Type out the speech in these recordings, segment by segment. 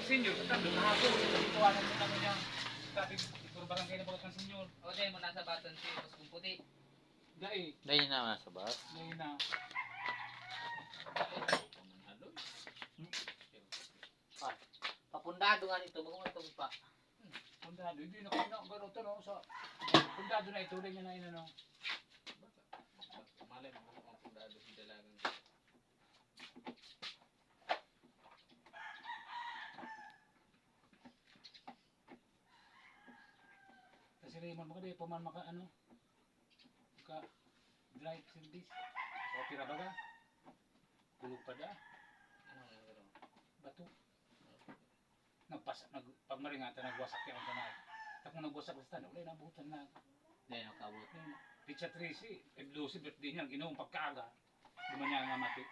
senior, tatlo na ako. Ituwanan mo naman niya. Sabi, ito barangay na bagat ng senior. O, dahil mo nasa batan si Paskong Puti. Dahil. Dahil na sa bus. Dahil na. Papundado nga nito, magumantong pa. Pundado, hindi na kayo na gano'n ito, no? Sa pundado na ito, rin niya na inano. Malay mo kung ang pundado si Dalagang. Kasi Raymond, mga di, paman maka ano, maka drive service. O, pira ba ka? Kulog pa da. Ano nga gano'n? Bato. Pagmaringatan, nagwasak yan ang kanal. Tapos nagwasak sa tanong, wala nabutan na. Dahil nakabot. Pizza Tracy, Lucy birthday niya, ginoong pagkaaga. Di man niya nga mati.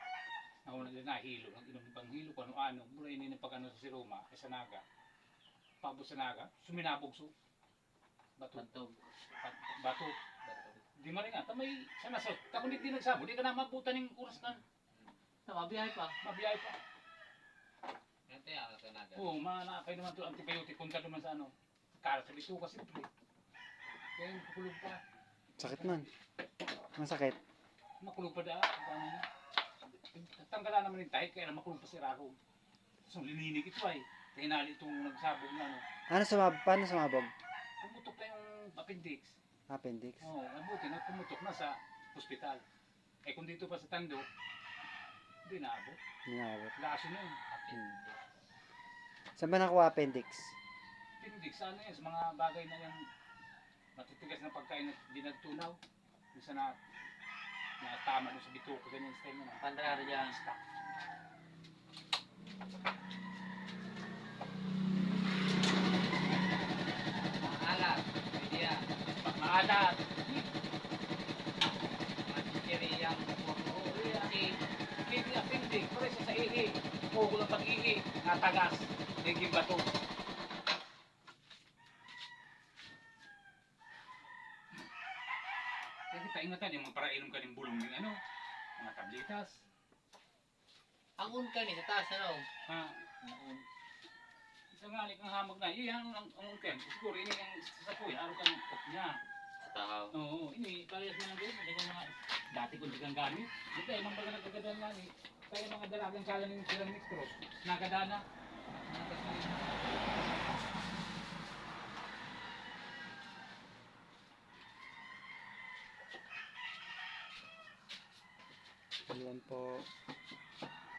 Nauna din nahilo, nag-inom ng panghilo, kung ano-ano. Mula ini ng pag-ano sa si Roma, sa Naga. Pagbo sa Naga, suminabog so. Bato. Bantog. Bato. Di maringatan, may sanasot. Tapos hindi nagsabo, di ka na mabutan ng oras kan. Mabiyahe pa. Mabiyay pa. Ito yung sa Naga. Oo, manakay naman ito, antibiotic, punta naman sa ano. Kala sa bituka, simple. Kaya yung kulog pa. Sakit man. Masakit. Makulog pa da. Paano niya? Tanggalan naman yung tayo, kaya makulog pa si Raro. So, lininig ito ay. Tinali itong nagsabog na ano. Paano sumabog? Pumutok na yung appendix. Appendix. Oo, mabuti na pumutok na sa hospital. Eh kung dito pa sa Tando, hindi naabot. Ninabot. Laso na yun. Saan ba nakuha appendix? Appendix, ano yan, sa mga bagay na yan, matitigas na pagkain at di nagtunaw. Minsan na tama doon sa bituka, ganyan style na. Pandraro dyan. Stock. Maalat. Pwede yan. Maalat. Matikiriyang puro. Hindi appendix, pare sa ihi. Pugo ng pag-ihi, natagas. Naging bato. Kaya kita ingatan yung mga parainom ka ng bulong ng ano, mga tablitas. Ang unka ni sa taas ano? Ha? Isang halik ang hamag na, iyan ang ken. Siguro ini ang sasapoy, araw ka ng pop niya. Sa tahaw. Oo, ini parehas na lang din, hindi ko mga dati kung di kang gamit. Hindi tayo mga baga nagkagadan lang eh. Kaya mga dalagang kala ng silang mixtros, nagadana. Nagas na yun. Ayan po.